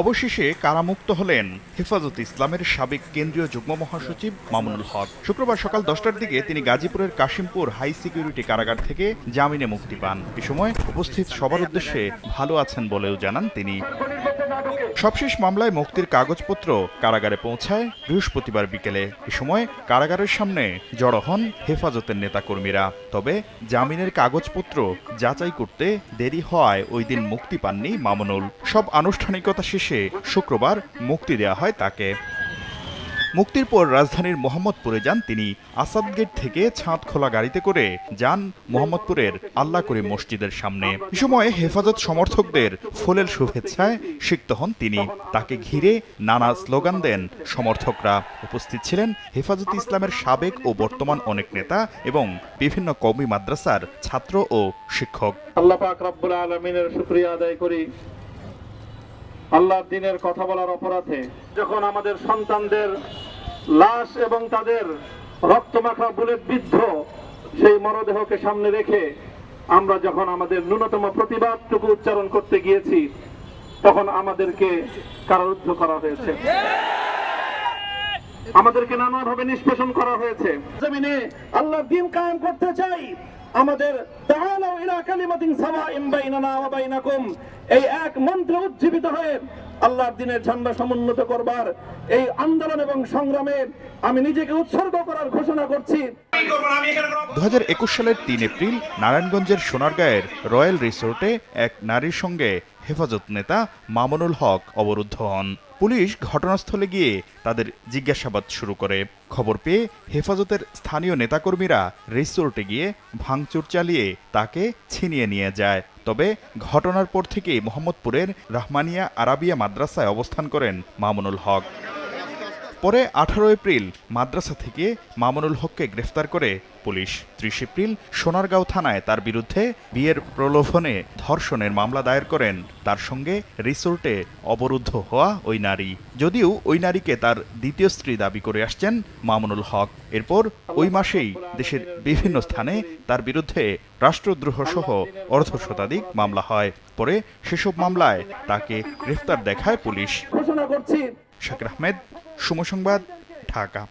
অবশেষে কারামুক্ত হলেন হেফাজতে ইসলামের সাবেক কেন্দ্রীয় যুগ্ম মহাসচিব মামুনুল হক। শুক্রবার সকাল 10টার দিকে তিনি গাজীপুরের কাশিমপুর হাই সিকিউরিটি কারাগার থেকে জামিনে মুক্তি পান। এ সময় উপস্থিত সবার উদ্দেশ্যে ভালো আছেন বলেও জানান তিনি। সবশেষ মামলায় মুক্তির কাগজপত্র কারাগারে পৌঁছায় বৃহস্পতিবার বিকেলে। এ সময় কারাগারের সামনে জড়ো হন হেফাজতের নেতাকর্মীরা। তবে জামিনের কাগজপত্র যাচাই করতে দেরি হওয়ায় ওই দিন মুক্তি পাননি মামুনুল। সব আনুষ্ঠানিকতা শেষে শুক্রবার মুক্তি দেওয়া হয় তাকে। মুক্তির পর রাজধানীর মোহাম্মদপুরে যান তিনি। আসাদ গেট থেকে ছাদ খোলা গাড়িতে করে যান মোহাম্মদপুরের আল্লাহ করিম মসজিদের সামনে। এ সময় হেফাজত সমর্থকদের ফুলেল শুভেচ্ছায় সিক্ত হন তিনি। তাকে ঘিরে নানা স্লোগান দেন সমর্থকরা। উপস্থিত ছিলেন হেফাজতে ইসলামের সাবেক ও বর্তমান অনেক নেতা এবং বিভিন্ন কওমি মাদ্রাসার ছাত্র ও শিক্ষক। আল্লাহ পাক রব্বুল আলামিনের শুকরিয়া আদায় করি। আল্লাহর দ্বীনের কথা বলার অপরাধে যখন আমাদের সন্তানদের লাশ এবং তাদের রক্তমাখা বুলেট বিদ্ধ সেই মরদেহকে সামনে রেখে আমরা যখন আমাদের ন্যূনতম প্রতিবাদটুকু উচ্চারণ করতে গিয়েছি, তখন আমাদেরকে কারারুদ্ধ করা হয়েছে, আমাদেরকে নানাভাবে নিষ্পেষণ করা হয়েছে। জমিনে আল্লাহর দ্বীন কায়েম করতে চাই। আমাদের তাআলাউ ইলা কালিমাতিন সাওয়াইন বাইনানা ওয়া বাইনাকুম, এই এক মন্ত্রে উজ্জীবিত হয়ে আল্লাহর দ্বীনের ঝান্ডা সমুন্নত করবার এই আন্দোলন এবং সংগ্রামে আমি নিজেকে উৎসর্গ করার ঘোষণা করছি। 2021 সালের 3 এপ্রিল নারায়ণগঞ্জের সোনারগাঁয়ের রয়্যাল রিসোর্টে এক নারীর সঙ্গে হেফাজত নেতা মামুনুল হক অবরুদ্ধ হন। পুলিশ ঘটনাস্থলে গিয়ে তাদের জিজ্ঞাসাবাদ শুরু করে। খবর পেয়ে হেফাজতের স্থানীয় নেতাকর্মীরা রিসোর্টে গিয়ে ভাঙচুর চালিয়ে তাকে ছিনিয়ে নিয়ে যায়। তবে ঘটনার পর থেকেই মোহাম্মদপুরের রাহমানিয়া আরাবিয়া মাদ্রাসায় অবস্থান করেন মামুনুল হক। পরে 18 এপ্রিল মাদ্রাসা থেকে মামুনুল হককে গ্রেফতার করে পুলিশ। 30 এপ্রিল সোনারগাঁও থানায় তার বিরুদ্ধে বিয়ের প্রলোভনে ধর্ষণের মামলা দায়ের করেন তার সঙ্গে রিসোর্টে অবরুদ্ধ হওয়া ওই নারী। যদিও ওই নারীকে তার দ্বিতীয় স্ত্রী দাবি করে আসছেন মামুনুল হক। এরপর ওই মাসেই দেশের বিভিন্ন স্থানে তার বিরুদ্ধে রাষ্ট্রদ্রোহ সহ অর্ধশতাধিক মামলা হয়। পরে সেসব মামলায় তাকে গ্রেফতার দেখায় পুলিশ। শাকির আহমেদ, সময় সংবাদ, ঢাকা।